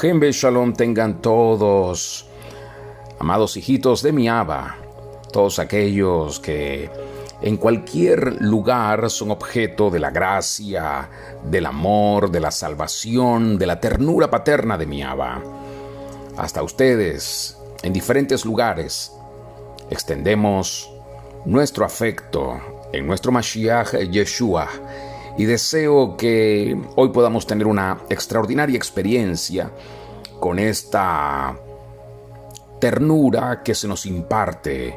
Jembe Shalom tengan todos, amados hijitos de mi Abba, todos aquellos que en cualquier lugar son objeto de la gracia, del amor, de la salvación, de la ternura paterna de mi Abba. Hasta ustedes, en diferentes lugares, extendemos nuestro afecto en nuestro Mashiach Yeshua y deseo que hoy podamos tener una extraordinaria experiencia con esta ternura que se nos imparte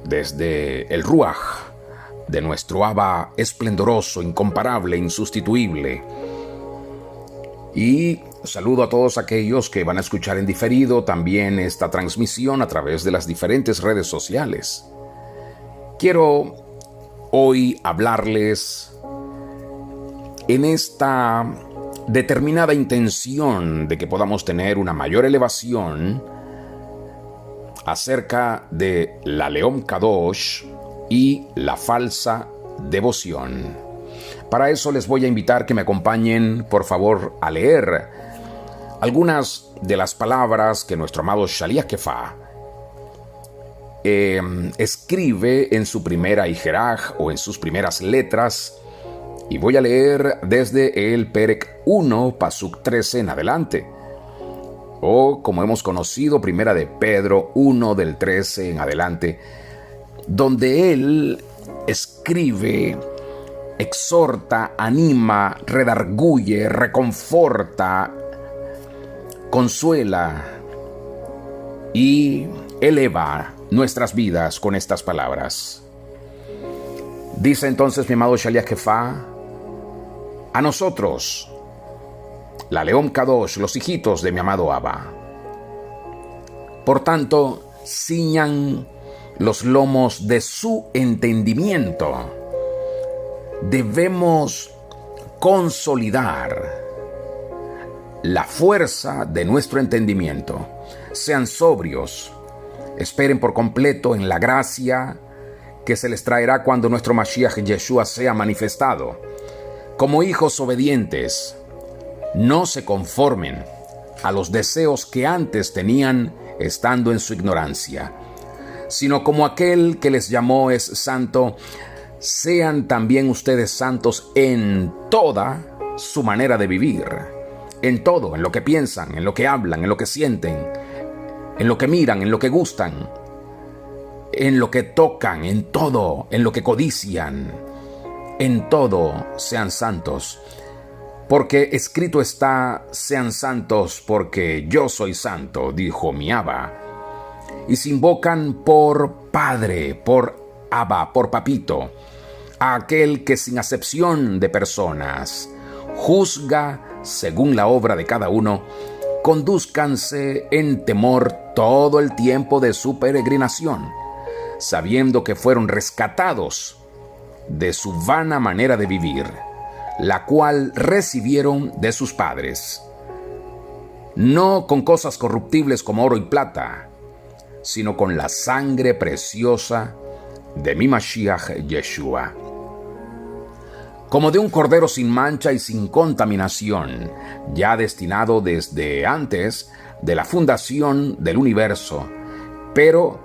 desde el Ruach de nuestro Abba esplendoroso, incomparable, insustituible. Y saludo a todos aquellos que van a escuchar en diferido también esta transmisión a través de las diferentes redes sociales. Quiero hoy hablarles en esta determinada intención de que podamos tener una mayor elevación acerca de la León Kadosh y la falsa devoción. Para eso les voy a invitar que me acompañen, por favor, a leer algunas de las palabras que nuestro amado Shaliach Kefa escribe en su primera Hijeraj o en sus primeras letras, y voy a leer desde el Perek 1, Pasuk 13 en adelante, o como hemos conocido, primera de Pedro 1 del 13 en adelante, donde él escribe, exhorta, anima, redarguye, reconforta, consuela y eleva nuestras vidas con estas palabras. Dice entonces mi amado Shaliach Kefa: a nosotros, la León Kadosh, los hijitos de mi amado Abba, por tanto, ciñan los lomos de su entendimiento. Debemos consolidar la fuerza de nuestro entendimiento. Sean sobrios, esperen por completo en la gracia que se les traerá cuando nuestro Mashiach Yeshua sea manifestado. Como hijos obedientes, no se conformen a los deseos que antes tenían estando en su ignorancia, sino como aquel que les llamó es santo, sean también ustedes santos en toda su manera de vivir, en todo, en lo que piensan, en lo que hablan, en lo que sienten, en lo que miran, en lo que gustan, en lo que tocan, en todo, en lo que codician. En todo sean santos, porque escrito está: sean santos porque yo soy santo, dijo mi Abba. Y se invocan por Padre, por Abba, por Papito, a aquel que sin acepción de personas juzga según la obra de cada uno. Condúzcanse en temor todo el tiempo de su peregrinación, sabiendo que fueron rescatados de su vana manera de vivir, la cual recibieron de sus padres, no con cosas corruptibles como oro y plata, sino con la sangre preciosa de mi Mashiach Yeshua, como de un cordero sin mancha y sin contaminación, ya destinado desde antes de la fundación del universo, pero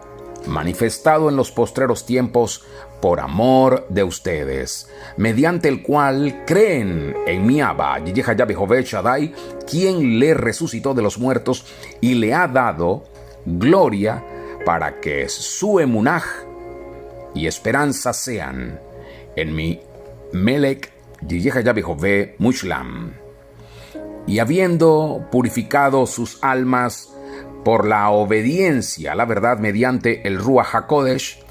manifestado en los postreros tiempos por amor de ustedes, mediante el cual creen en mi Abba, Yehovah Shaddai, quien le resucitó de los muertos y le ha dado gloria para que su emunaj y esperanza sean en mi Melech Yehovah Mushlam. Y habiendo purificado sus almas por la obediencia a la verdad mediante el Ruach HaKodesh,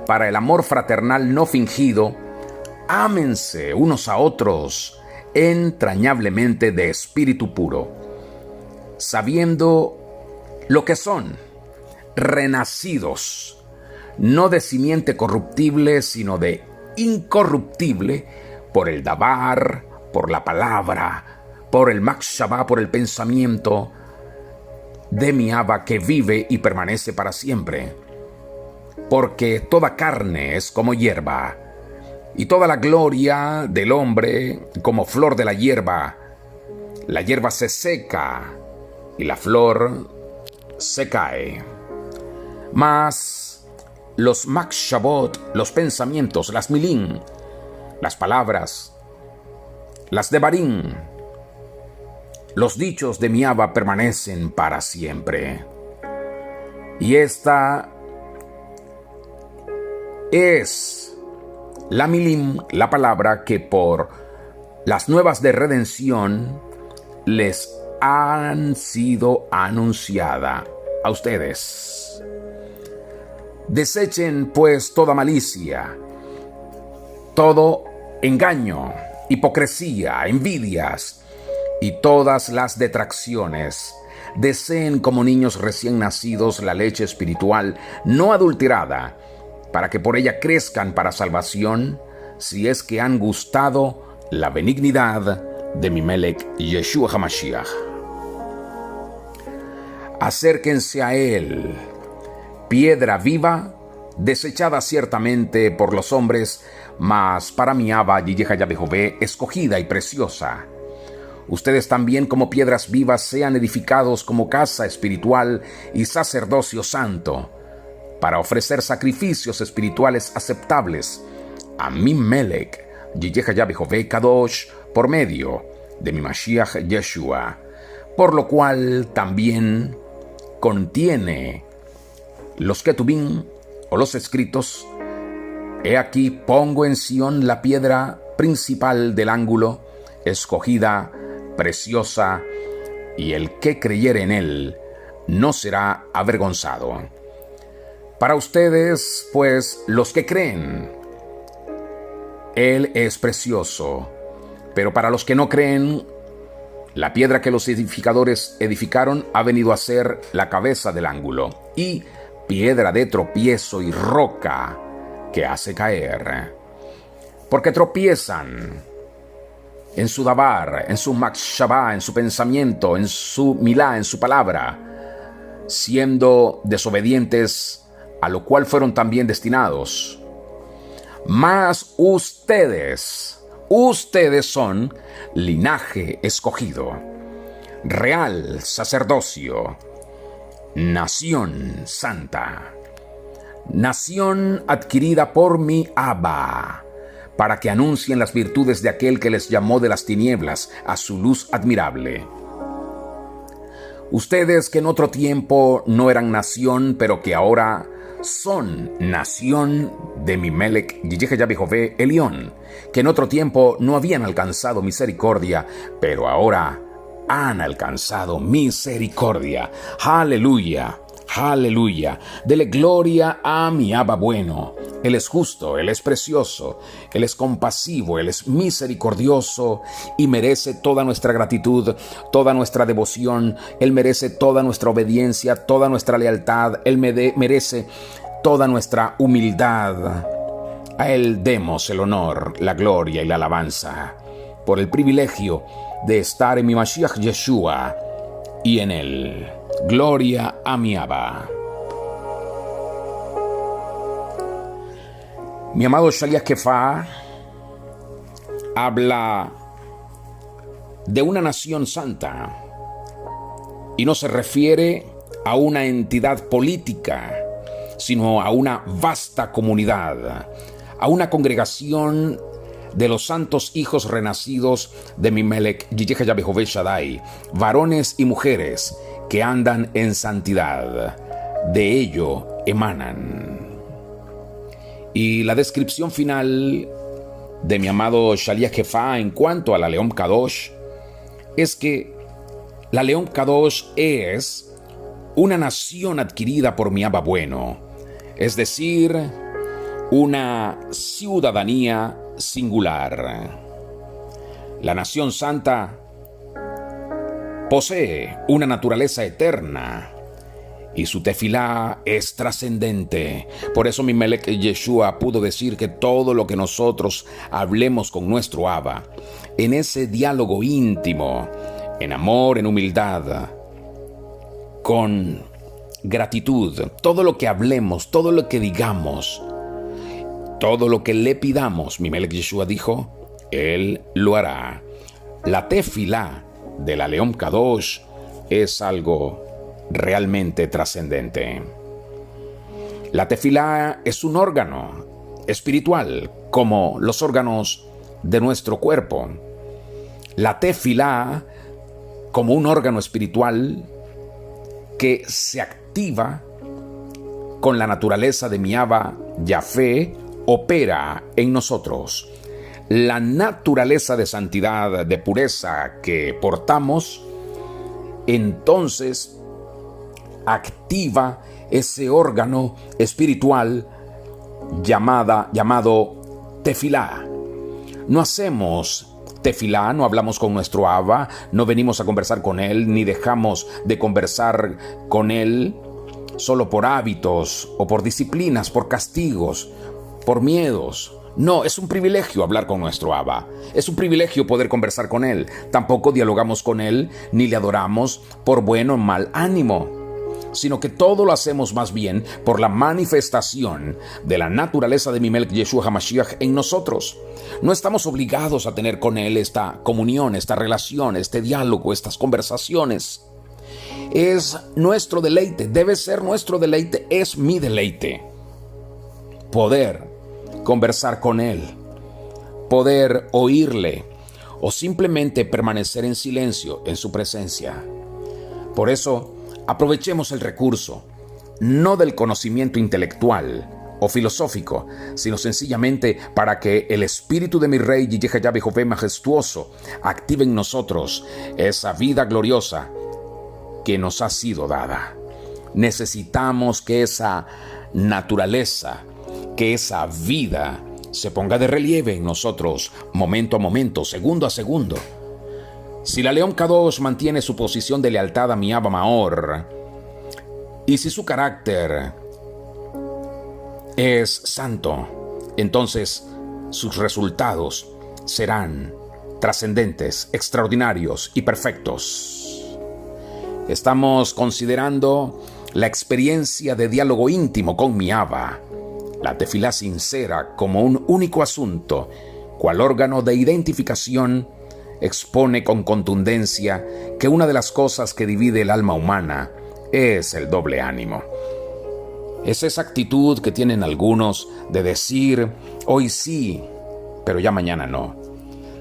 para el amor fraternal no fingido, ámense unos a otros entrañablemente de espíritu puro, sabiendo lo que son, renacidos, no de simiente corruptible, sino de incorruptible, por el Dabar, por la palabra, por el Makshava, por el pensamiento de mi Abba que vive y permanece para siempre. Porque toda carne es como hierba, y toda la gloria del hombre como flor de la hierba. La hierba se seca y la flor se cae. Mas los Makshavot, los pensamientos, las Milín, las palabras, las Devarim, los dichos de mi Abba permanecen para siempre. Y esta es la Milim, la palabra que por las nuevas de redención les han sido anunciada a ustedes. Desechen pues toda malicia, todo engaño, hipocresía, envidias y todas las detracciones. Deseen como niños recién nacidos la leche espiritual no adulterada, para que por ella crezcan para salvación, si es que han gustado la benignidad de mi Melech Yeshua HaMashiach. Acérquense a él, piedra viva, desechada ciertamente por los hombres, mas para mi Abba Yahvé escogida y preciosa. Ustedes también como piedras vivas sean edificados como casa espiritual y sacerdocio santo, para ofrecer sacrificios espirituales aceptables a mi Melech Yahvé Kadosh por medio de mi Mashiach Yeshua, por lo cual también contiene los Ketubim o los escritos: he aquí pongo en Sión la piedra principal del ángulo, escogida, preciosa, y el que creyere en él no será avergonzado. Para ustedes, pues, los que creen, él es precioso, pero para los que no creen, la piedra que los edificadores edificaron ha venido a ser la cabeza del ángulo, y piedra de tropiezo y roca que hace caer. Porque tropiezan en su dabar, en su makshavá, en su pensamiento, en su milá, en su palabra, siendo desobedientes, a lo cual fueron también destinados. Mas ustedes son linaje escogido, real sacerdocio, nación santa, nación adquirida por mi Abba, para que anuncien las virtudes de aquel que les llamó de las tinieblas a su luz admirable. Ustedes que en otro tiempo no eran nación, pero que ahora son nación de mi Melech Yahvé Elión, que en otro tiempo no habían alcanzado misericordia, pero ahora han alcanzado misericordia. Aleluya, aleluya. Dele gloria a mi Abba bueno. Él es justo, Él es precioso, Él es compasivo, Él es misericordioso y merece toda nuestra gratitud, toda nuestra devoción. Él merece toda nuestra obediencia, toda nuestra lealtad. Él merece toda nuestra humildad. A Él demos el honor, la gloria y la alabanza por el privilegio de estar en mi Mashiach Yeshua y en Él. Gloria a mi Abba. Mi amado Shaliach Kefa habla de una nación santa y no se refiere a una entidad política, sino a una vasta comunidad, a una congregación de los santos hijos renacidos de mi Melech Yahvé Shaddai, varones y mujeres que andan en santidad. De ello emanan. Y la descripción final de mi amado Shaliach Kefa en cuanto a la León Kadosh es que la León Kadosh es una nación adquirida por mi Abba bueno, es decir, una ciudadanía singular. La nación santa posee una naturaleza eterna y su tefilá es trascendente. Por eso mi Melech Yeshua pudo decir que todo lo que nosotros hablemos con nuestro Abba, en ese diálogo íntimo, en amor, en humildad, con gratitud, todo lo que hablemos, todo lo que digamos, todo lo que le pidamos, mi Melech Yeshua dijo, Él lo hará. La tefilá de la León Kadosh es algo realmente trascendente. La tefilá es un órgano espiritual, como los órganos de nuestro cuerpo. La tefilá, como un órgano espiritual que se activa con la naturaleza de mi Abba Yahvé, opera en nosotros. La naturaleza de santidad, de pureza que portamos, entonces activa ese órgano espiritual llamado tefilá. No hacemos tefilá, no hablamos con nuestro Abba, no venimos a conversar con Él, ni dejamos de conversar con Él solo por hábitos o por disciplinas, por castigos, por miedos. No, es un privilegio hablar con nuestro Abba. Es un privilegio poder conversar con Él. Tampoco dialogamos con Él ni le adoramos por buen o mal ánimo, sino que todo lo hacemos más bien por la manifestación de la naturaleza de mi Melech Yeshua HaMashiach en nosotros. No estamos obligados a tener con Él esta comunión, esta relación, este diálogo, estas conversaciones. Es nuestro deleite, debe ser nuestro deleite, es mi deleite. Poder conversar con Él, poder oírle o simplemente permanecer en silencio en su presencia. Por eso, aprovechemos el recurso, no del conocimiento intelectual o filosófico, sino sencillamente para que el espíritu de mi Rey Yihye Yahvé majestuoso active en nosotros esa vida gloriosa que nos ha sido dada. Necesitamos que esa naturaleza, que esa vida se ponga de relieve en nosotros momento a momento, segundo a segundo. Si la León Kadosh mantiene su posición de lealtad a mi Abba Maor, y si su carácter es santo, entonces sus resultados serán trascendentes, extraordinarios y perfectos. Estamos considerando la experiencia de diálogo íntimo con mi Abba, la tefilá sincera como un único asunto, cual órgano de identificación. Expone con contundencia que una de las cosas que divide el alma humana es el doble ánimo. Es esa actitud que tienen algunos de decir hoy sí, pero ya mañana no.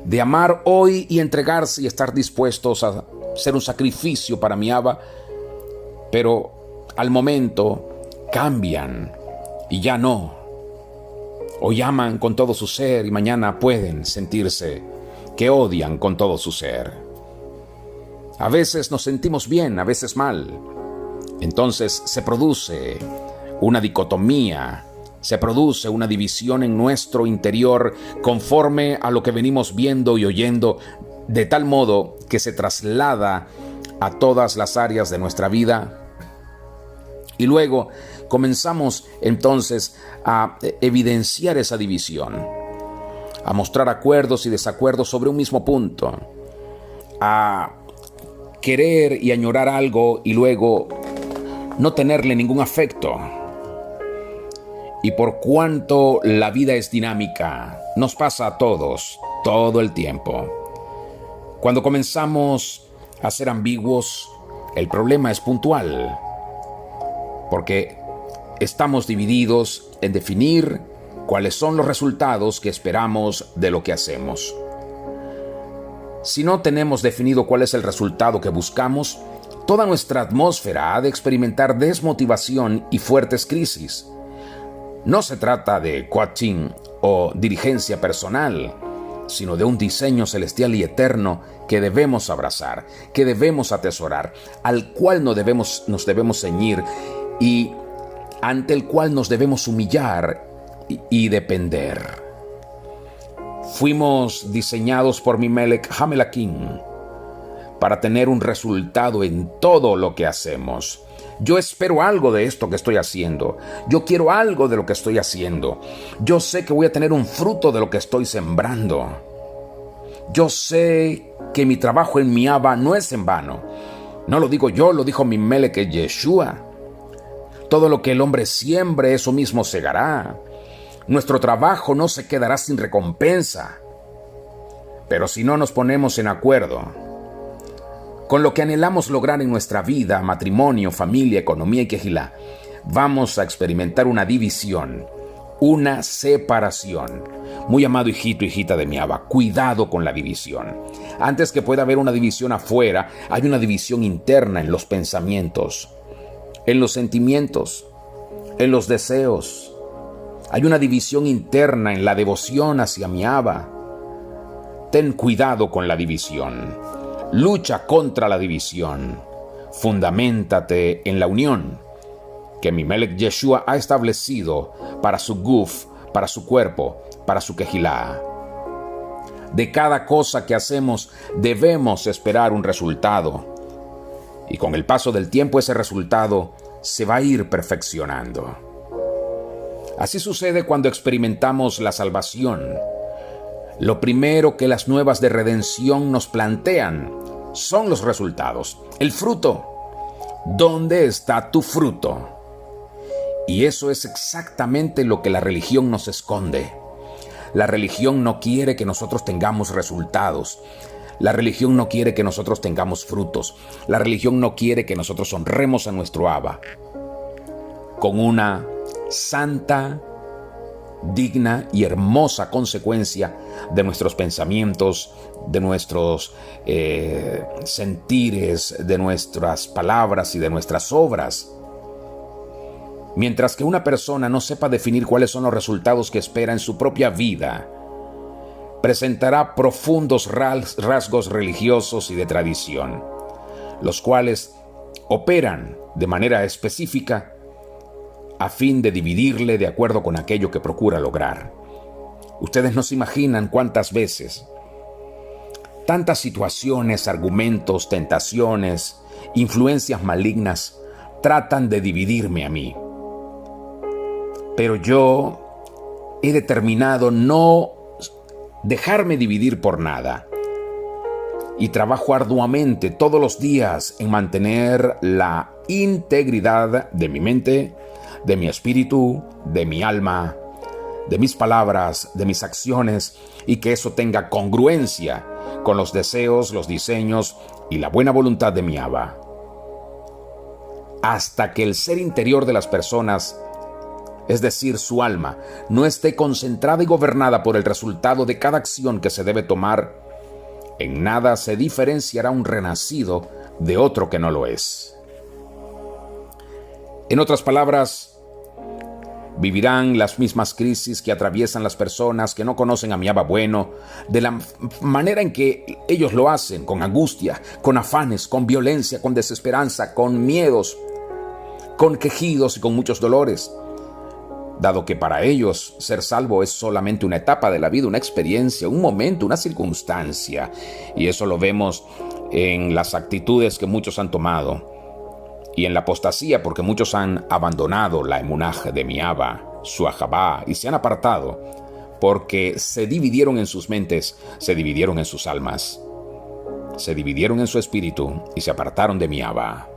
De amar hoy y entregarse y estar dispuestos a ser un sacrificio para mi Abba, pero al momento cambian y ya no. Hoy aman con todo su ser y mañana pueden sentirse que odian con todo su ser. A veces nos sentimos bien, a veces mal. Entonces se produce una dicotomía, se produce una división en nuestro interior conforme a lo que venimos viendo y oyendo, de tal modo que se traslada a todas las áreas de nuestra vida. Y luego comenzamos entonces a evidenciar esa división, a mostrar acuerdos y desacuerdos sobre un mismo punto, a querer y añorar algo y luego no tenerle ningún afecto. Y por cuanto la vida es dinámica, nos pasa a todos, todo el tiempo. Cuando comenzamos a ser ambiguos, el problema es puntual, porque estamos divididos en definir cuáles son los resultados que esperamos de lo que hacemos. Si no tenemos definido cuál es el resultado que buscamos, toda nuestra atmósfera ha de experimentar desmotivación y fuertes crisis. No se trata de coaching o dirigencia personal, sino de un diseño celestial y eterno que debemos abrazar, que debemos atesorar, al cual nos debemos ceñir y ante el cual nos debemos humillar y depender. Fuimos diseñados por mi Melech HaMelakim para tener un resultado en todo lo que hacemos. Yo espero algo de esto que estoy haciendo. Yo quiero algo de lo que estoy haciendo. Yo sé que voy a tener un fruto de lo que estoy sembrando. Yo sé que mi trabajo en mi Abba no es en vano. No lo digo yo, lo dijo mi Melech Yeshua. Todo lo que el hombre siembre, eso mismo segará. Nuestro trabajo no se quedará sin recompensa. Pero si no nos ponemos en acuerdo con lo que anhelamos lograr en nuestra vida, matrimonio, familia, economía y quejilá, vamos a experimentar una división, una separación. Muy amado hijito, hijita de mi Abba, cuidado con la división. Antes que pueda haber una división afuera, hay una división interna en los pensamientos, en los sentimientos, en los deseos. Hay una división interna en la devoción hacia mi Abba. Ten cuidado con la división. Lucha contra la división. Fundamentate en la unión que mi Melech Yeshua ha establecido para su guf, para su cuerpo, para su quejilá. De cada cosa que hacemos debemos esperar un resultado. Y con el paso del tiempo ese resultado se va a ir perfeccionando. Así sucede cuando experimentamos la salvación. Lo primero que las nuevas de redención nos plantean son los resultados, el fruto. ¿Dónde está tu fruto? Y eso es exactamente lo que la religión nos esconde. La religión no quiere que nosotros tengamos resultados. La religión no quiere que nosotros tengamos frutos. La religión no quiere que nosotros honremos a nuestro Abba con una santa, digna y hermosa consecuencia de nuestros pensamientos, de nuestros sentires, de nuestras palabras y de nuestras obras. Mientras que una persona no sepa definir cuáles son los resultados que espera en su propia vida, presentará profundos rasgos religiosos y de tradición, los cuales operan de manera específica a fin de dividirle de acuerdo con aquello que procura lograr. Ustedes no se imaginan cuántas veces, tantas situaciones, argumentos, tentaciones, influencias malignas tratan de dividirme a mí. Pero yo he determinado no dejarme dividir por nada. Y trabajo arduamente todos los días en mantener la integridad de mi mente, de mi espíritu, de mi alma, de mis palabras, de mis acciones, y que eso tenga congruencia con los deseos, los diseños y la buena voluntad de mi Abba. Hasta que el ser interior de las personas, es decir, su alma, no esté concentrada y gobernada por el resultado de cada acción que se debe tomar, en nada se diferenciará un renacido de otro que no lo es. En otras palabras, vivirán las mismas crisis que atraviesan las personas que no conocen a mi Abba bueno, de la manera en que ellos lo hacen, con angustia, con afanes, con violencia, con desesperanza, con miedos, con quejidos y con muchos dolores. Dado que para ellos ser salvo es solamente una etapa de la vida, una experiencia, un momento, una circunstancia. Y eso lo vemos en las actitudes que muchos han tomado. Y en la apostasía, porque muchos han abandonado la emunaj de mi Abba, su ahabá, y se han apartado, porque se dividieron en sus mentes, se dividieron en sus almas, se dividieron en su espíritu y se apartaron de mi Abba.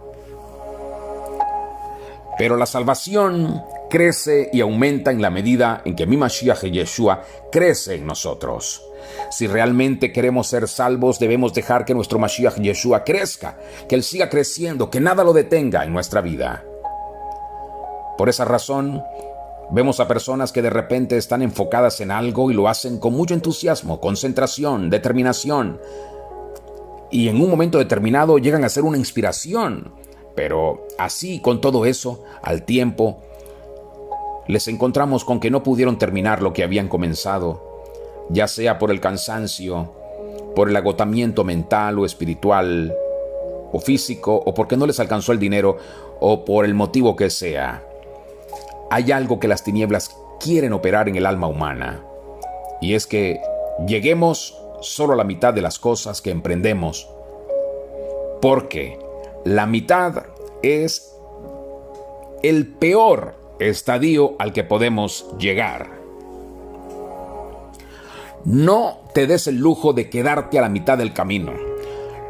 Pero la salvación crece y aumenta en la medida en que mi Mashiach Yeshua crece en nosotros. Si realmente queremos ser salvos, debemos dejar que nuestro Mashiach Yeshua crezca, que Él siga creciendo, que nada lo detenga en nuestra vida. Por esa razón, vemos a personas que de repente están enfocadas en algo y lo hacen con mucho entusiasmo, concentración, determinación. Y en un momento determinado llegan a ser una inspiración. Pero así, con todo eso, al tiempo, les encontramos con que no pudieron terminar lo que habían comenzado, ya sea por el cansancio, por el agotamiento mental o espiritual, o físico, o porque no les alcanzó el dinero, o por el motivo que sea. Hay algo que las tinieblas quieren operar en el alma humana, y es que lleguemos solo a la mitad de las cosas que emprendemos, porque la mitad es el peor estadio al que podemos llegar. No te des el lujo de quedarte a la mitad del camino.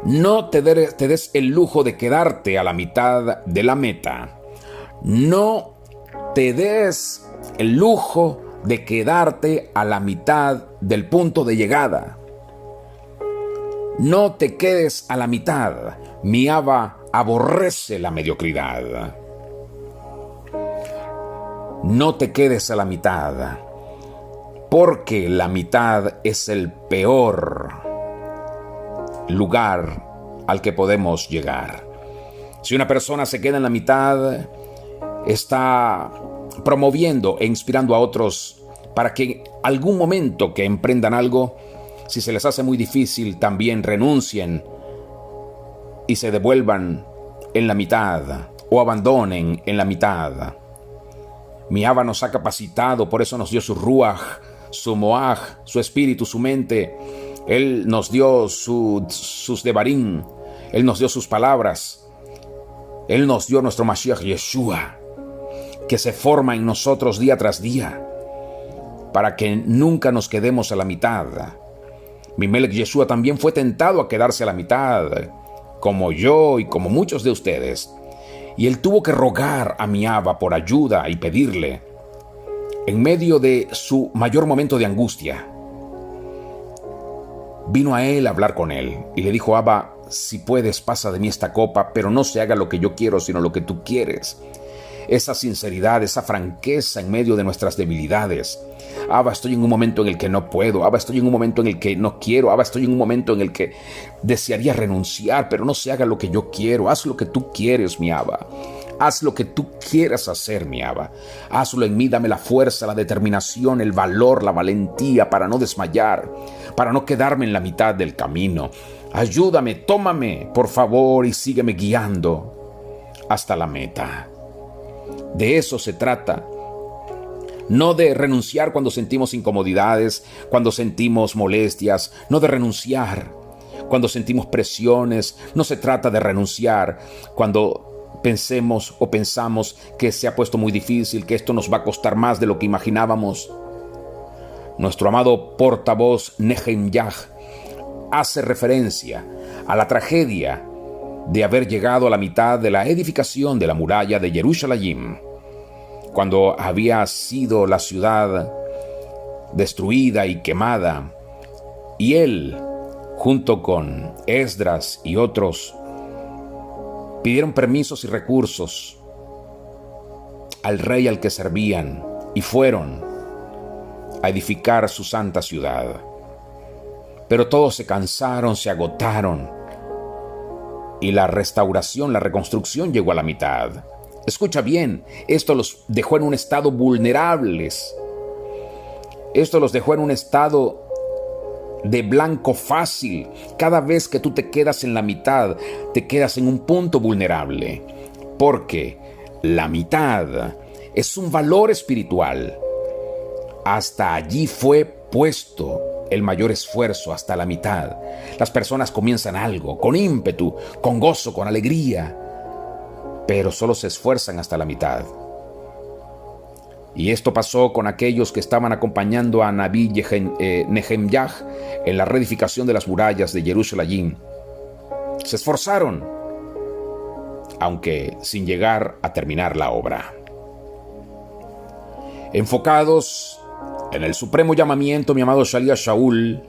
No te des el lujo de quedarte a la mitad de la meta. No te des el lujo de quedarte a la mitad del punto de llegada. No te quedes a la mitad. Mi Abba aborrece la mediocridad. No te quedes a la mitad, porque la mitad es el peor lugar al que podemos llegar. Si una persona se queda en la mitad, está promoviendo e inspirando a otros para que en algún momento que emprendan algo, si se les hace muy difícil, también renuncien y se devuelvan en la mitad o abandonen en la mitad. Mi Abba nos ha capacitado, por eso nos dio su Ruach, su Moaj, su espíritu, su mente. Él nos dio sus Devarim, Él nos dio sus palabras. Él nos dio nuestro Mashiach Yeshua, que se forma en nosotros día tras día, para que nunca nos quedemos a la mitad. Mi Melech Yeshua también fue tentado a quedarse a la mitad, como yo y como muchos de ustedes. Y él tuvo que rogar a mi Abba por ayuda y pedirle, en medio de su mayor momento de angustia, vino a él a hablar con él y le dijo: Abba, si puedes, pasa de mí esta copa, pero no se haga lo que yo quiero, sino lo que tú quieres. Esa sinceridad, esa franqueza en medio de nuestras debilidades. Abba, estoy en un momento en el que no puedo. Abba, estoy en un momento en el que no quiero. Abba, estoy en un momento en el que desearía renunciar, pero no se haga lo que yo quiero. Haz lo que tú quieres, mi Abba. Haz lo que tú quieras hacer, mi Abba. Hazlo en mí, dame la fuerza, la determinación, el valor, la valentía para no desmayar, para no quedarme en la mitad del camino. Ayúdame, tómame, por favor, y sígueme guiando hasta la meta. De eso se trata. No de renunciar cuando sentimos incomodidades, cuando sentimos molestias, no de renunciar cuando sentimos presiones. No se trata de renunciar cuando pensemos o pensamos que se ha puesto muy difícil, que esto nos va a costar más de lo que imaginábamos. Nuestro amado portavoz Nehemías hace referencia a la tragedia de haber llegado a la mitad de la edificación de la muralla de Jerusalén, cuando había sido la ciudad destruida y quemada, y él, junto con Esdras y otros, pidieron permisos y recursos al rey al que servían y fueron a edificar su santa ciudad. Pero todos se cansaron, se agotaron, y la restauración, la reconstrucción llegó a la mitad. Escucha bien, esto los dejó en un estado vulnerables. Esto los dejó en un estado de blanco fácil. Cada vez que tú te quedas en la mitad, te quedas en un punto vulnerable. Porque la mitad es un valor espiritual. Hasta allí fue puesto el mayor esfuerzo, hasta la mitad. Las personas comienzan algo, con ímpetu, con gozo, con alegría, pero solo se esfuerzan hasta la mitad. Y esto pasó con aquellos que estaban acompañando a Nabí Nehemías en la reedificación de las murallas de Jerusalén. Se esforzaron, aunque sin llegar a terminar la obra. Enfocados en el supremo llamamiento, mi amado Shalía Shaul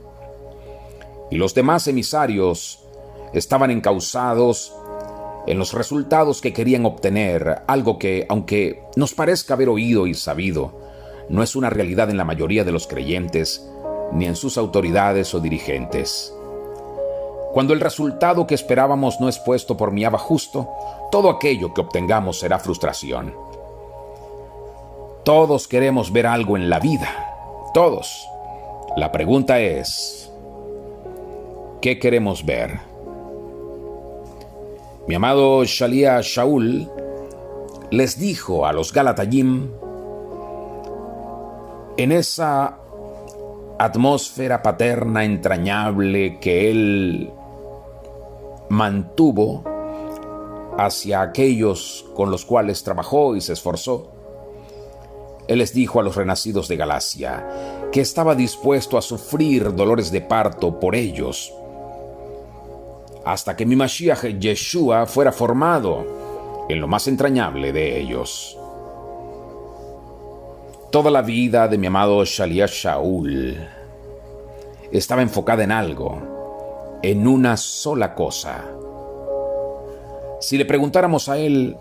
y los demás emisarios estaban encausados en los resultados que querían obtener, algo que, aunque nos parezca haber oído y sabido, no es una realidad en la mayoría de los creyentes, ni en sus autoridades o dirigentes. Cuando el resultado que esperábamos no es puesto por mi Abba justo, todo aquello que obtengamos será frustración. Todos queremos ver algo en la vida, todos. La pregunta es, ¿qué queremos ver? Mi amado Shalía Shaul les dijo a los Galatayim, en esa atmósfera paterna entrañable que él mantuvo hacia aquellos con los cuales trabajó y se esforzó, él les dijo a los renacidos de Galacia que estaba dispuesto a sufrir dolores de parto por ellos, hasta que mi Mashiach Yeshua fuera formado en lo más entrañable de ellos. Toda la vida de mi amado Shalía Shaul estaba enfocada en algo, en una sola cosa. Si le preguntáramos a él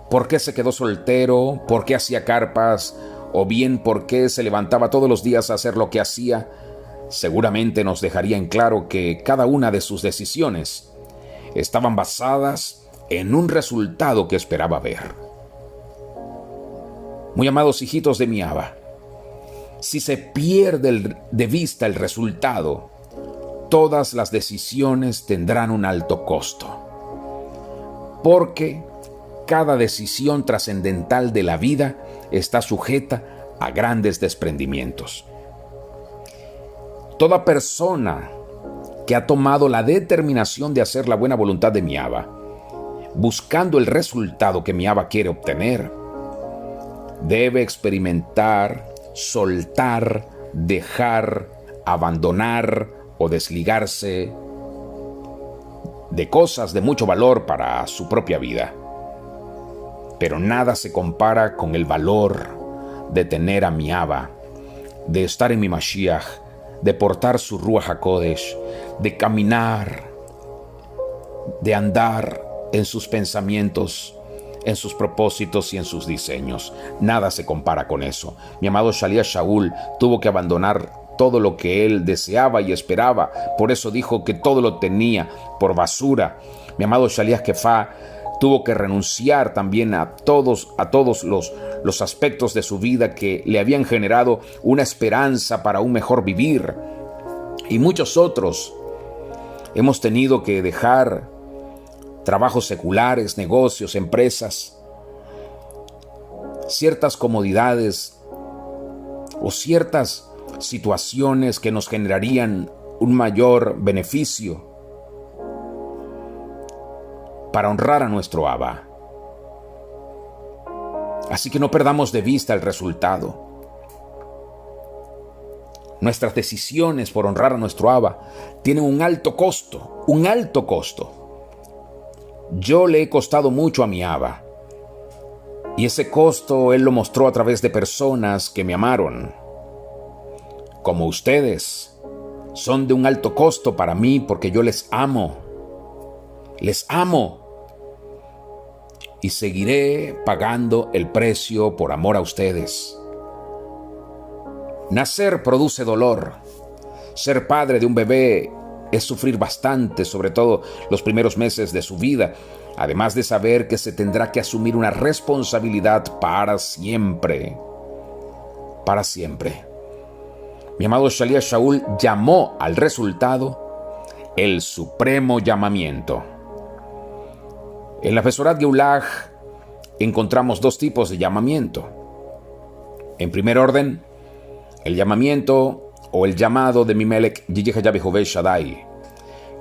por qué se quedó soltero, por qué hacía carpas, o bien por qué se levantaba todos los días a hacer lo que hacía, seguramente nos dejaría en claro que cada una de sus decisiones estaban basadas en un resultado que esperaba ver. Muy amados hijitos de mi Abba, si se pierde de vista el resultado, todas las decisiones tendrán un alto costo, porque cada decisión trascendental de la vida está sujeta a grandes desprendimientos. Toda persona que ha tomado la determinación de hacer la buena voluntad de mi Abba, buscando el resultado que mi Abba quiere obtener, debe experimentar, soltar, dejar, abandonar o desligarse de cosas de mucho valor para su propia vida. Pero nada se compara con el valor de tener a mi Abba, de estar en mi Mashiach, de portar su Ruach HaKodesh, de caminar, de andar en sus pensamientos, en sus propósitos y en sus diseños. Nada se compara con eso. Mi amado Shaliach Shaul tuvo que abandonar todo lo que él deseaba y esperaba. Por eso dijo que todo lo tenía por basura. Mi amado Shaliach Kefá tuvo que renunciar también a todos los aspectos de su vida que le habían generado una esperanza para un mejor vivir. Y muchos otros hemos tenido que dejar trabajos seculares, negocios, empresas, ciertas comodidades o ciertas situaciones que nos generarían un mayor beneficio para honrar a nuestro Abba. Así que no perdamos de vista el resultado. Nuestras decisiones por honrar a nuestro Abba tienen un alto costo, un alto costo. Yo le he costado mucho a mi Abba, y ese costo Él lo mostró a través de personas que me amaron. Como ustedes, son de un alto costo para mí porque yo les amo. Les amo. Y seguiré pagando el precio por amor a ustedes. Nacer produce dolor. Ser padre de un bebé es sufrir bastante, sobre todo los primeros meses de su vida, además de saber que se tendrá que asumir una responsabilidad para siempre. Para siempre. Mi amado Shaliach Shaul llamó al resultado el supremo llamamiento. En la Besorat Geulah encontramos dos tipos de llamamiento. En primer orden, el llamamiento o el llamado de mi Melech Yahweh Shaddai,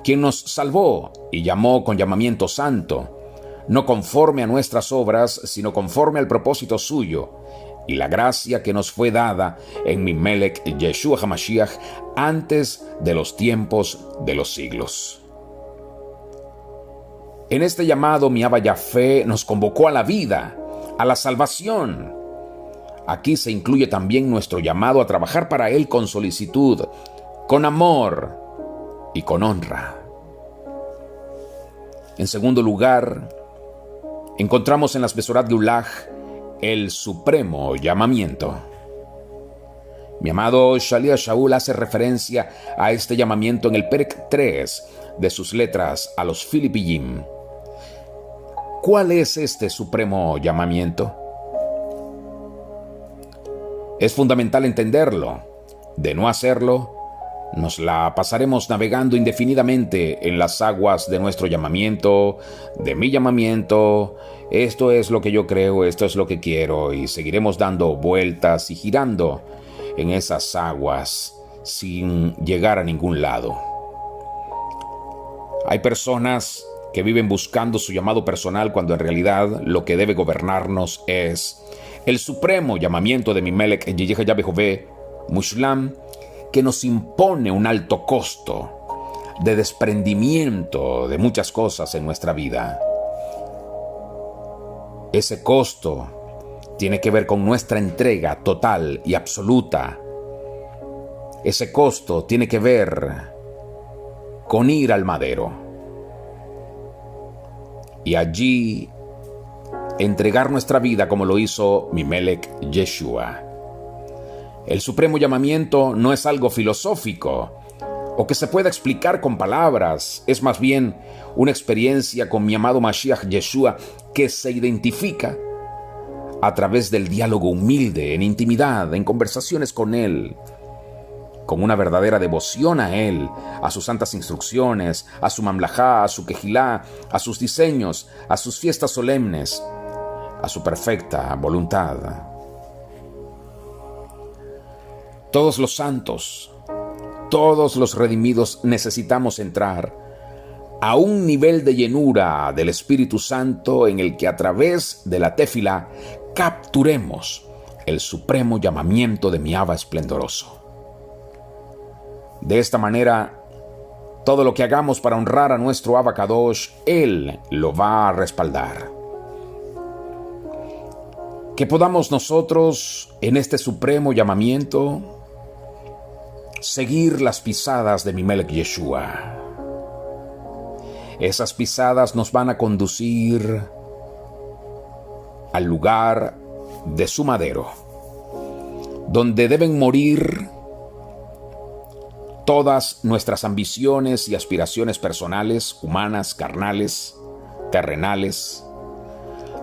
quien nos salvó y llamó con llamamiento santo, no conforme a nuestras obras, sino conforme al propósito suyo y la gracia que nos fue dada en mi Melech Yeshua HaMashiach antes de los tiempos de los siglos. En este llamado, mi Abba Yahvé nos convocó a la vida, a la salvación. Aquí se incluye también nuestro llamado a trabajar para Él con solicitud, con amor y con honra. En segundo lugar, encontramos en las Besorat Geulah el supremo llamamiento. Mi amado Shaliach Shaul hace referencia a este llamamiento en el Perek 3 de sus letras a los Filipiyim. ¿Cuál es este supremo llamamiento? Es fundamental entenderlo. De no hacerlo, nos la pasaremos navegando indefinidamente en las aguas de nuestro llamamiento, de mi llamamiento. Esto es lo que yo creo, esto es lo que quiero, y seguiremos dando vueltas y girando en esas aguas sin llegar a ningún lado. Hay personas que viven buscando su llamado personal cuando en realidad lo que debe gobernarnos es el supremo llamamiento de mi Melech Yahweh Mushlam, que nos impone un alto costo de desprendimiento de muchas cosas en nuestra vida. Ese costo tiene que ver con nuestra entrega total y absoluta. Ese costo tiene que ver con ir al madero y allí entregar nuestra vida como lo hizo mi Melech Yeshua. El supremo llamamiento no es algo filosófico o que se pueda explicar con palabras, es más bien una experiencia con mi amado Mashiach Yeshua que se identifica a través del diálogo humilde, en intimidad, en conversaciones con Él, con una verdadera devoción a Él, a sus santas instrucciones, a su mamlajá, a su quejilá, a sus diseños, a sus fiestas solemnes, a su perfecta voluntad. Todos los santos, todos los redimidos necesitamos entrar a un nivel de llenura del Espíritu Santo en el que a través de la tefilá capturemos el supremo llamamiento de mi Abba esplendoroso. De esta manera, todo lo que hagamos para honrar a nuestro Abba Kadosh, Él lo va a respaldar. Que podamos nosotros, en este supremo llamamiento, seguir las pisadas de mi Melech Yeshua. Esas pisadas nos van a conducir al lugar de su madero, donde deben morir todas nuestras ambiciones y aspiraciones personales, humanas, carnales, terrenales,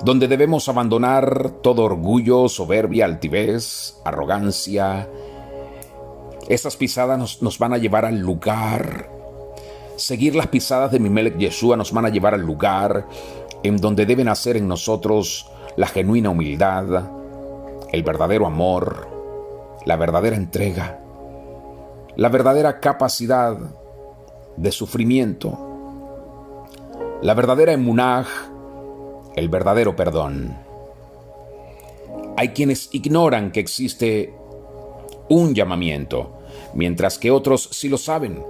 donde debemos abandonar todo orgullo, soberbia, altivez, arrogancia. Estas pisadas nos van a llevar al lugar. Seguir las pisadas de mi Melech Yeshua nos van a llevar al lugar en donde deben nacer en nosotros la genuina humildad, el verdadero amor, la verdadera entrega, la verdadera capacidad de sufrimiento, la verdadera emunaj, el verdadero perdón. Hay quienes ignoran que existe un llamamiento, mientras que otros sí lo saben.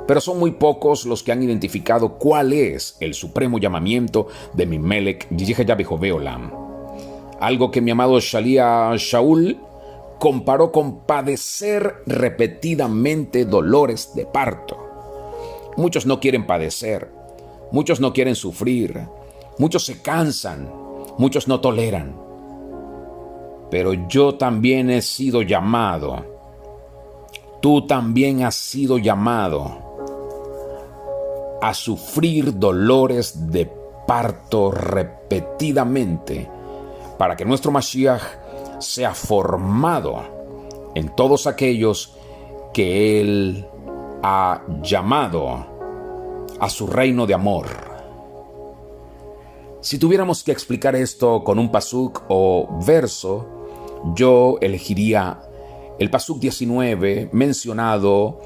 Pero son muy pocos los que han identificado cuál es el supremo llamamiento de mi Melech Yehoveolam. Algo que mi amado Shalía Shaul comparó con padecer repetidamente dolores de parto. Muchos no quieren padecer, muchos no quieren sufrir, muchos se cansan, muchos no toleran. Pero yo también he sido llamado, tú también has sido llamado a sufrir dolores de parto repetidamente para que nuestro Mashiach sea formado en todos aquellos que Él ha llamado a su reino de amor. Si tuviéramos que explicar esto con un pasuk o verso, yo elegiría el pasuk 19 mencionado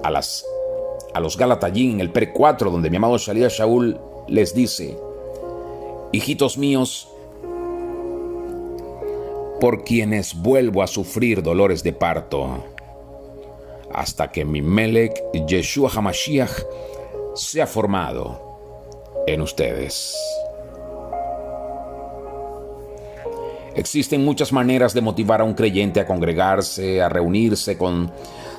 a los Galatayín, el Perek 4, donde mi amado Shalía Shaul les dice: hijitos míos, por quienes vuelvo a sufrir dolores de parto, hasta que mi Melech Yeshua HaMashiach sea formado en ustedes. Existen muchas maneras de motivar a un creyente a congregarse, a reunirse con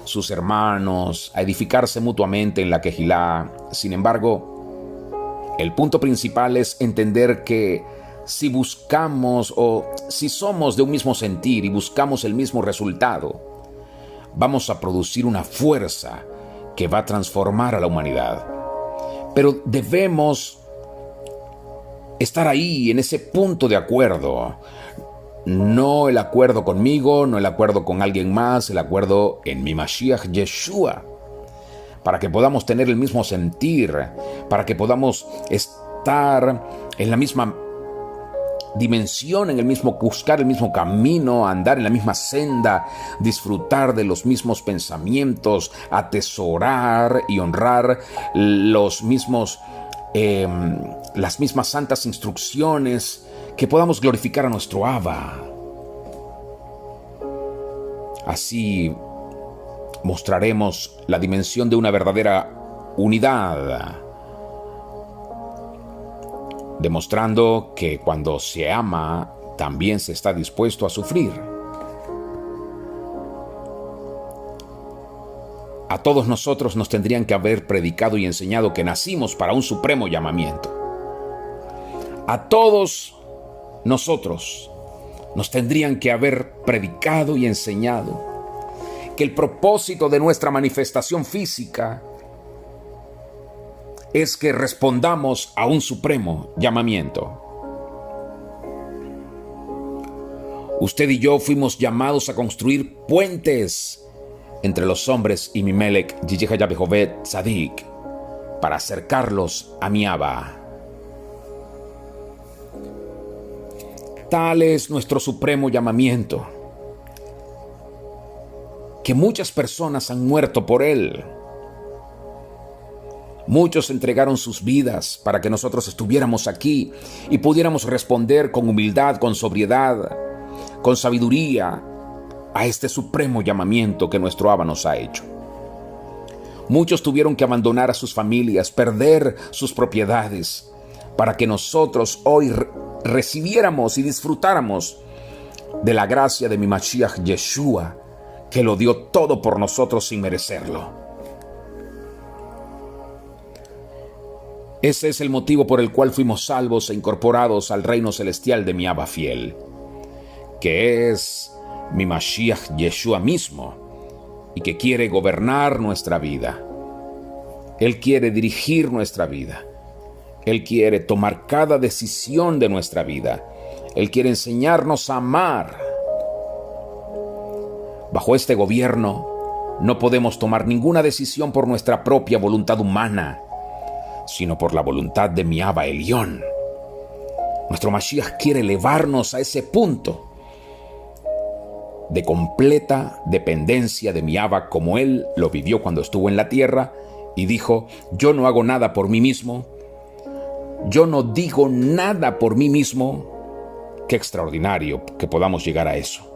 sus hermanos, a edificarse mutuamente en la quejilá. Sin embargo, el punto principal es entender que si buscamos o si somos de un mismo sentir y buscamos el mismo resultado, vamos a producir una fuerza que va a transformar a la humanidad. Pero debemos estar ahí, en ese punto de acuerdo. No el acuerdo conmigo, no el acuerdo con alguien más, el acuerdo en mi Mashiach Yeshua. Para que podamos tener el mismo sentir, para que podamos estar en la misma dimensión, en el mismo, buscar el mismo camino, andar en la misma senda, disfrutar de los mismos pensamientos, atesorar y honrar los mismos, las mismas santas instrucciones, que podamos glorificar a nuestro Abba. Así mostraremos la dimensión de una verdadera unidad, demostrando que cuando se ama, también se está dispuesto a sufrir. A todos nosotros nos tendrían que haber predicado y enseñado que nacimos para un supremo llamamiento. A todos nosotros nos tendrían que haber predicado y enseñado que el propósito de nuestra manifestación física es que respondamos a un supremo llamamiento. Usted y yo fuimos llamados a construir puentes entre los hombres y Mimelec, Yiyeha Bejovet Tzadik, para acercarlos a mi Abba. Tal es nuestro supremo llamamiento, que muchas personas han muerto por él. Muchos entregaron sus vidas para que nosotros estuviéramos aquí y pudiéramos responder con humildad, con sobriedad, con sabiduría a este supremo llamamiento que nuestro Abba nos ha hecho. Muchos tuvieron que abandonar a sus familias, perder sus propiedades, para que nosotros hoy recibiéramos y disfrutáramos de la gracia de mi Mashiach Yeshua, que lo dio todo por nosotros sin merecerlo. Ese es el motivo por el cual fuimos salvos e incorporados al reino celestial de mi Abba fiel, que es mi Mashiach Yeshua mismo, y que quiere gobernar nuestra vida. Él quiere dirigir nuestra vida. Él quiere tomar cada decisión de nuestra vida. Él quiere enseñarnos a amar. Bajo este gobierno no podemos tomar ninguna decisión por nuestra propia voluntad humana, sino por la voluntad de mi Abba Elión. Nuestro Mashiach quiere elevarnos a ese punto de completa dependencia de mi Abba, como él lo vivió cuando estuvo en la tierra y dijo: yo no hago nada por mí mismo, yo no digo nada por mí mismo. Qué extraordinario que podamos llegar a eso.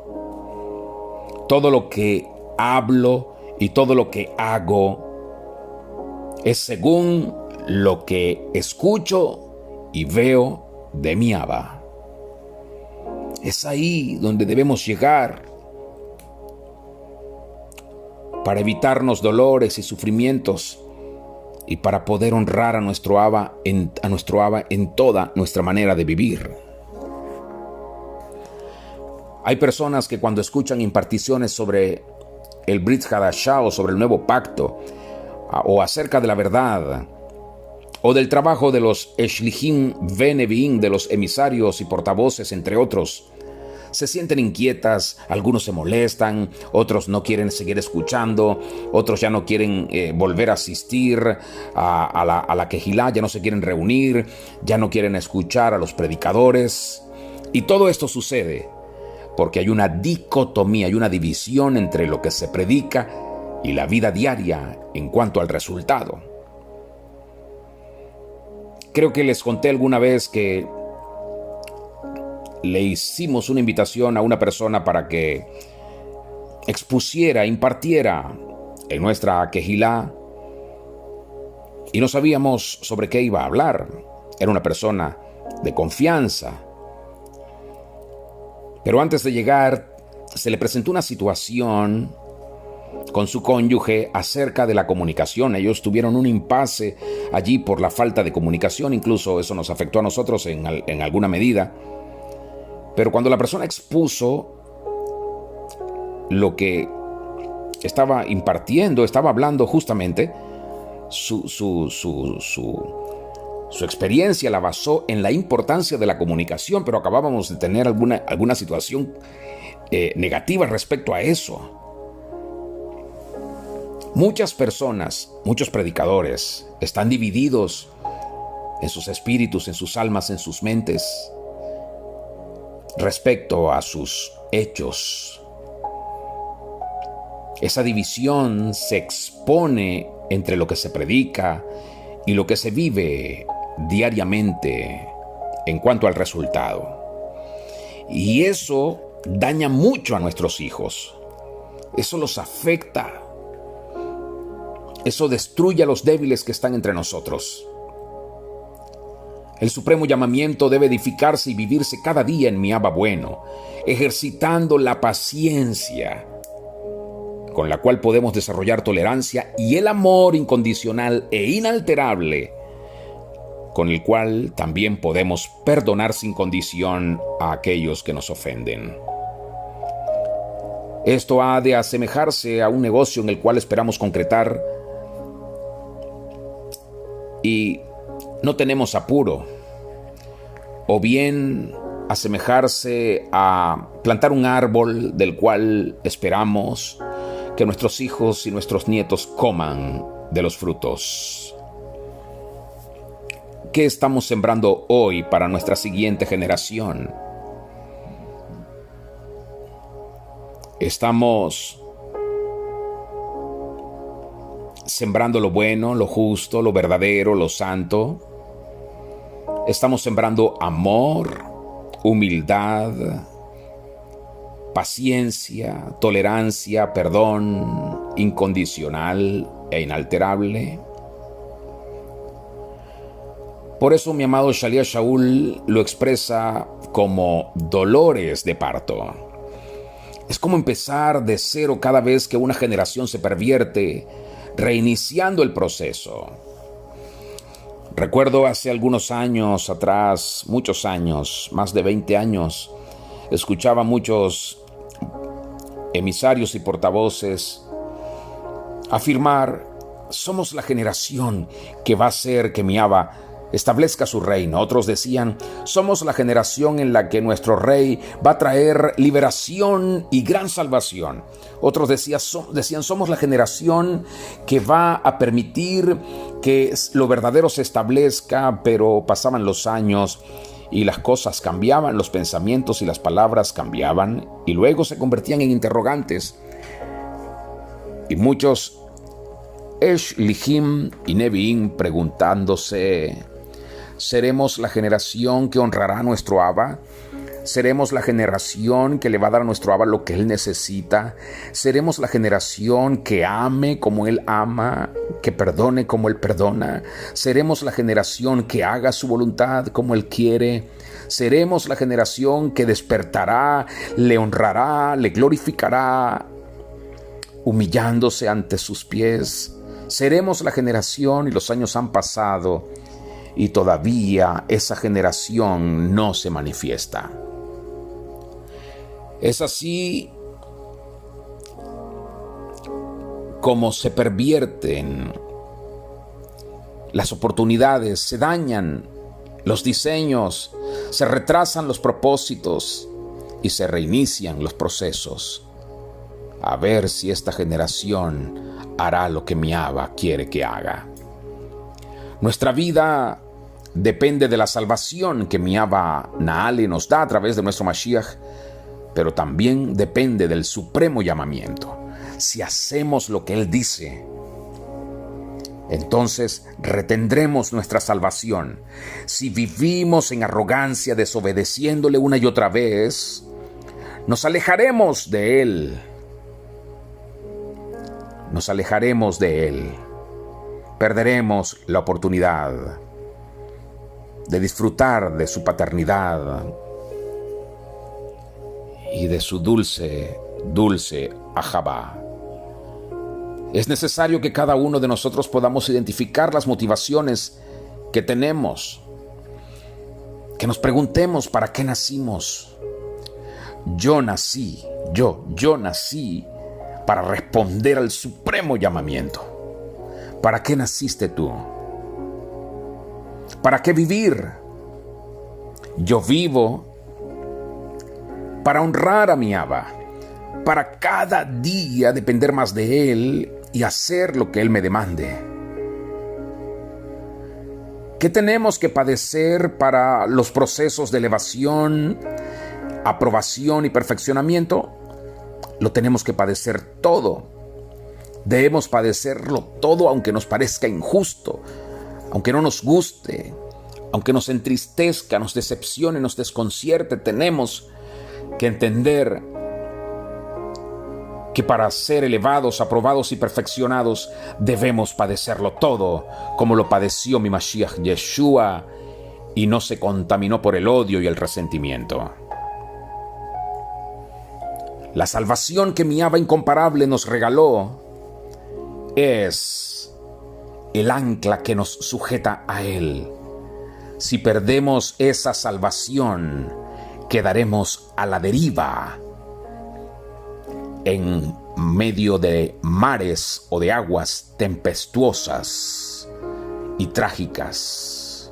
Todo lo que hablo y todo lo que hago es según lo que escucho y veo de mi Abba. Es ahí donde debemos llegar para evitarnos dolores y sufrimientos y para poder honrar a nuestro Abba en toda nuestra manera de vivir. Hay personas que cuando escuchan imparticiones sobre el Brit Hadashah o sobre el nuevo pacto o acerca de la verdad o del trabajo de los Eshlichim Veneviim, de los emisarios y portavoces, entre otros, se sienten inquietas, algunos se molestan, otros no quieren seguir escuchando, otros ya no quieren volver a asistir a la Kehilá, ya no se quieren reunir, ya no quieren escuchar a los predicadores. Y todo esto sucede porque hay una dicotomía, hay una división entre lo que se predica y la vida diaria en cuanto al resultado. Creo que les conté alguna vez que le hicimos una invitación a una persona para que expusiera, impartiera en nuestra Kehilá y no sabíamos sobre qué iba a hablar. Era una persona de confianza. Pero antes de llegar, se le presentó una situación con su cónyuge acerca de la comunicación. Ellos tuvieron un impasse allí por la falta de comunicación. Incluso eso nos afectó a nosotros en alguna medida. Pero cuando la persona expuso lo que estaba impartiendo, estaba hablando justamente, su experiencia la basó en la importancia de la comunicación, pero acabábamos de tener alguna situación negativa respecto a eso. Muchas personas, muchos predicadores están divididos en sus espíritus, en sus almas, en sus mentes respecto a sus hechos. Esa división se expone entre lo que se predica y lo que se vive diariamente en cuanto al resultado. Y eso daña mucho a nuestros hijos. Eso los afecta. Eso destruye a los débiles que están entre nosotros. El supremo llamamiento debe edificarse y vivirse cada día en mi Abba bueno, ejercitando la paciencia con la cual podemos desarrollar tolerancia, y el amor incondicional e inalterable, con el cual también podemos perdonar sin condición a aquellos que nos ofenden. Esto ha de asemejarse a un negocio en el cual esperamos concretar y no tenemos apuro, o bien asemejarse a plantar un árbol del cual esperamos que nuestros hijos y nuestros nietos coman de los frutos. ¿Qué estamos sembrando hoy para nuestra siguiente generación? ¿Estamos sembrando lo bueno, lo justo, lo verdadero, lo santo? ¿Estamos sembrando amor, humildad, paciencia, tolerancia, perdón incondicional e inalterable? Por eso mi amado Shalia Shaul lo expresa como dolores de parto. Es como empezar de cero cada vez que una generación se pervierte, reiniciando el proceso. Recuerdo hace algunos años atrás, muchos años, más de 20 años, escuchaba muchos emisarios y portavoces afirmar: somos la generación que va a hacer que mi Abba establezca su reino. Otros decían: somos la generación en la que nuestro rey va a traer liberación y gran salvación. Otros decían: somos la generación que va a permitir que lo verdadero se establezca. Pero pasaban los años y las cosas cambiaban, los pensamientos y las palabras cambiaban, y luego se convertían en interrogantes. Y muchos Eshlijim y Neviim preguntándose: ¿seremos la generación que honrará a nuestro Abba? ¿Seremos la generación que le va a dar a nuestro Abba lo que él necesita? ¿Seremos la generación que ame como él ama, que perdone como él perdona? ¿Seremos la generación que haga su voluntad como él quiere? ¿Seremos la generación que despertará, le honrará, le glorificará, humillándose ante sus pies? ¿Seremos la generación? Y los años han pasado y todavía esa generación no se manifiesta. Es así como se pervierten las oportunidades, se dañan los diseños, se retrasan los propósitos y se reinician los procesos. A ver si esta generación hará lo que mi Abba quiere que haga. Nuestra vida depende de la salvación que mi Abba Naale nos da a través de nuestro Mashiach, pero también depende del supremo llamamiento. Si hacemos lo que Él dice, entonces retendremos nuestra salvación. Si vivimos en arrogancia, desobedeciéndole una y otra vez, nos alejaremos de Él. Nos alejaremos de Él. Perderemos la oportunidad de disfrutar de su paternidad y de su dulce Ahabá. Es necesario que cada uno de nosotros podamos identificar las motivaciones que tenemos, que nos preguntemos para qué nacimos. Yo nací para responder al supremo llamamiento. ¿Para qué naciste tú? ¿Para qué vivir? Yo vivo para honrar a mi Abba, para cada día depender más de Él y hacer lo que Él me demande. ¿Qué tenemos que padecer para los procesos de elevación, aprobación y perfeccionamiento? Lo tenemos que padecer todo. Debemos padecerlo todo, aunque nos parezca injusto, aunque no nos guste, aunque nos entristezca, nos decepcione, nos desconcierte. Tenemos que entender que para ser elevados, aprobados y perfeccionados debemos padecerlo todo, como lo padeció mi Mashiach Yeshua, y no se contaminó por el odio y el resentimiento. La salvación que mi Abba incomparable nos regaló es el ancla que nos sujeta a Él. Si perdemos esa salvación, quedaremos a la deriva en medio de mares o de aguas tempestuosas y trágicas.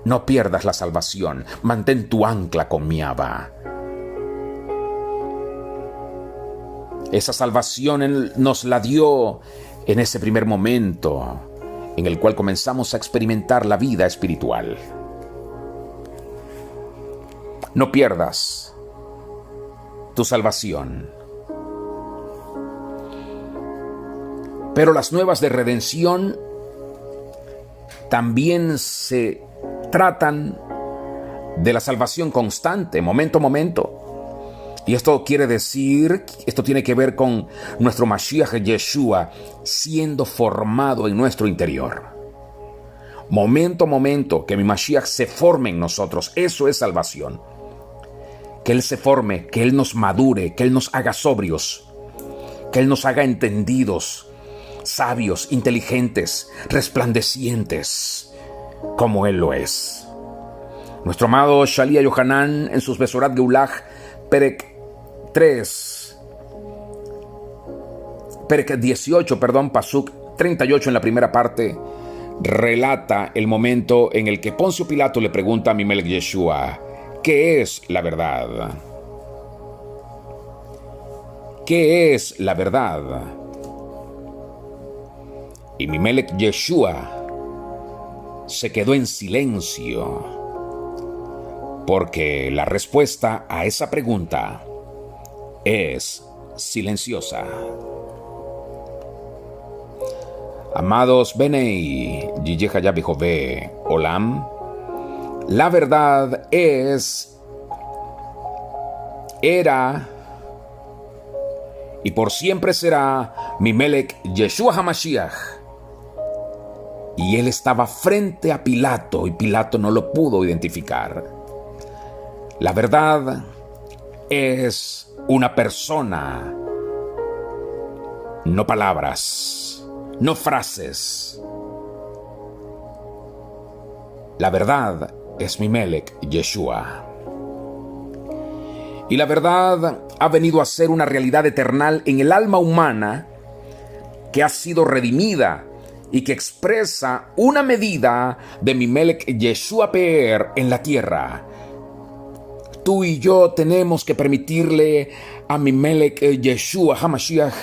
No pierdas la salvación, mantén tu ancla con mi Abba. Esa salvación Él nos la dio en ese primer momento en el cual comenzamos a experimentar la vida espiritual. No pierdas tu salvación. Pero las nuevas de redención también se tratan de la salvación constante, momento a momento. Y esto tiene que ver con nuestro Mashiach Yeshua siendo formado en nuestro interior. Momento a momento que mi Mashiach se forme en nosotros, eso es salvación. Que Él se forme, que Él nos madure, que Él nos haga sobrios, que Él nos haga entendidos, sabios, inteligentes, resplandecientes, como Él lo es. Nuestro amado Shalia Yohanan en sus Besorat Geulah, Perek 18, Pasuk 38 en la primera parte, relata el momento en el que Poncio Pilato le pregunta a Abimelech Yeshua, ¿qué es la verdad? ¿Qué es la verdad? Y Abimelech Yeshua se quedó en silencio, porque la respuesta a esa pregunta es silenciosa. Amados Benei Yiyeh Jehové Olam, la verdad era y por siempre será Abimelech Yeshua HaMashiach. Y él estaba frente a Pilato y Pilato no lo pudo identificar. La verdad es una persona, no palabras, no frases. La verdad es Abimelech Yeshua. Y la verdad ha venido a ser una realidad eterna en el alma humana que ha sido redimida y que expresa una medida de Abimelech Yeshua Peer en la tierra. Tú y yo tenemos que permitirle a Abimelech Yeshua HaMashiach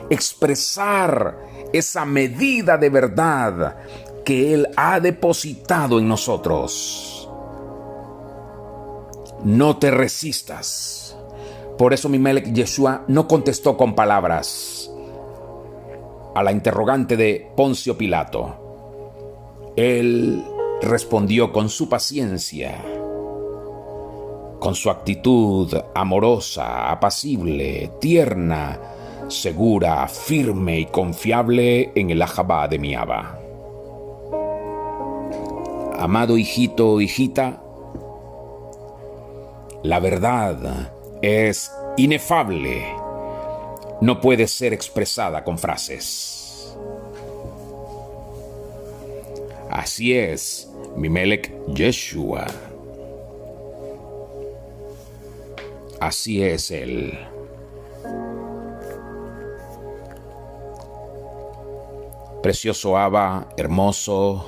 expresar esa medida de verdad que Él ha depositado en nosotros. No te resistas. Por eso Abimelech Yeshua no contestó con palabras a la interrogante de Poncio Pilato. Él respondió con su paciencia, con su actitud amorosa, apacible, tierna, segura, firme y confiable en el Ahabá de mi Abba. Amado hijito, hijita, la verdad es inefable. No puede ser expresada con frases. Así es, Abimelech Yeshua. Así es Él. Precioso Abba, hermoso,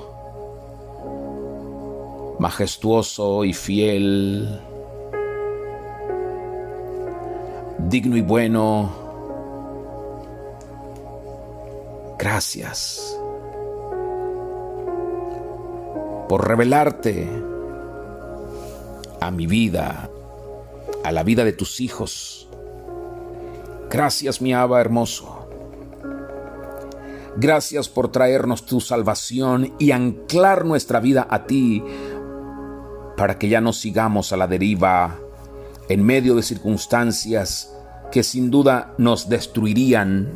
majestuoso y fiel, digno y bueno. Gracias por revelarte a mi vida, a la vida de tus hijos. Gracias, mi Abba hermoso. Gracias por traernos tu salvación y anclar nuestra vida a ti para que ya no sigamos a la deriva en medio de circunstancias que sin duda nos destruirían.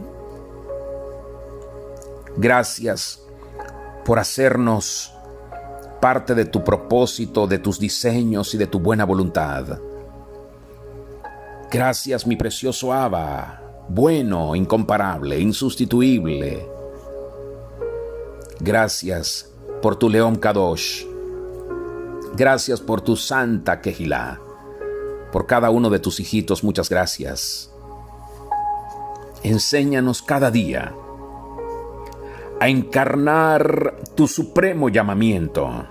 Gracias por hacernos parte de tu propósito, de tus diseños y de tu buena voluntad. Gracias, mi precioso Abba, bueno, incomparable, insustituible. Gracias por tu León Kadosh. Gracias por tu Santa Kehilá. Por cada uno de tus hijitos, muchas gracias. Enséñanos cada día a encarnar tu supremo llamamiento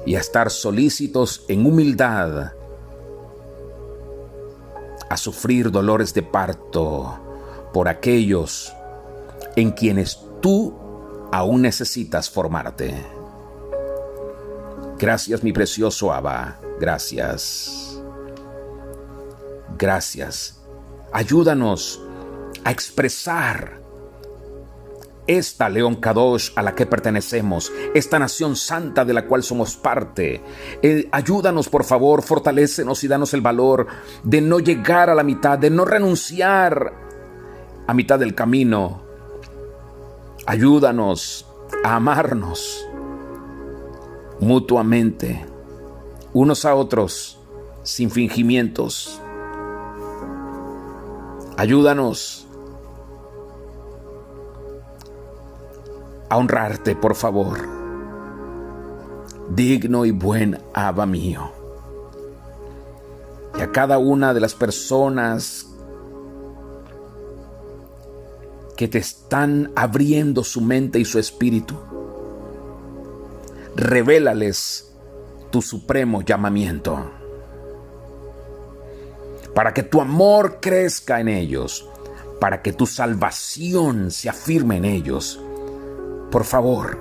y a estar solícitos en humildad a sufrir dolores de parto por aquellos en quienes tú aún necesitas formarte. Gracias, mi precioso Abba. Gracias. Gracias. Ayúdanos a expresar esta León Kadosh a la que pertenecemos, esta nación santa de la cual somos parte. Ayúdanos, por favor, fortalécenos y danos el valor de no llegar a la mitad, de no renunciar a mitad del camino. Ayúdanos a amarnos mutuamente, unos a otros, sin fingimientos. Ayúdanos a honrarte, por favor, digno y buen Abba mío. Y a cada una de las personas que te están abriendo su mente y su espíritu, revélales tu supremo llamamiento, para que tu amor crezca en ellos, para que tu salvación se afirme en ellos. Por favor,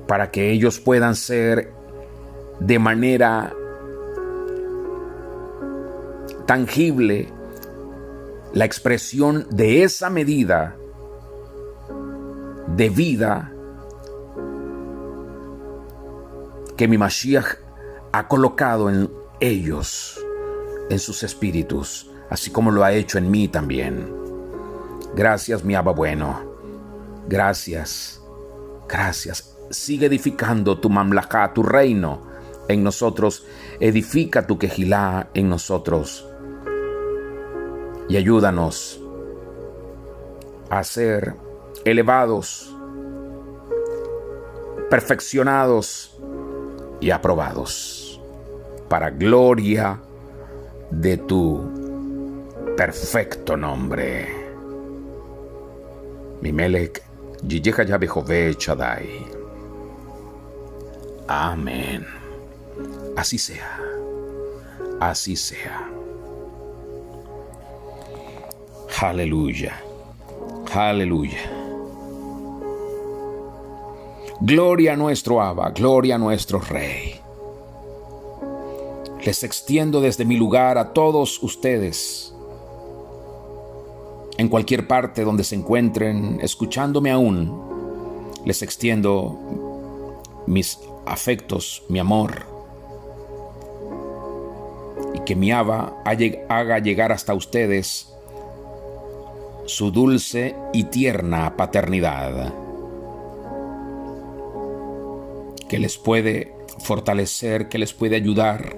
para que ellos puedan ser de manera tangible la expresión de esa medida de vida que mi Mashiach ha colocado en ellos, en sus espíritus, así como lo ha hecho en mí también. Gracias, mi Abba bueno. Gracias. Gracias. Sigue edificando tu mamlajá, tu reino en nosotros. Edifica tu Kehilá en nosotros. Y ayúdanos a ser elevados, perfeccionados y aprobados para gloria de tu perfecto nombre. Mi Melech, Yiyeja Yahweh Shaddai. Amén. Así sea. Así sea. Aleluya. Aleluya. Gloria a nuestro Abba, gloria a nuestro Rey. Les extiendo desde mi lugar a todos ustedes, en cualquier parte donde se encuentren, escuchándome aún, les extiendo mis afectos, mi amor, y que mi Abba haga llegar hasta ustedes su dulce y tierna paternidad, que les puede fortalecer, que les puede ayudar,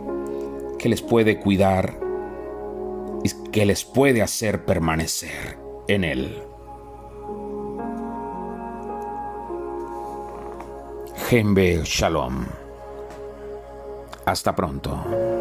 que les puede cuidar y que les puede hacer permanecer en Él. Jembe Shalom. Hasta pronto.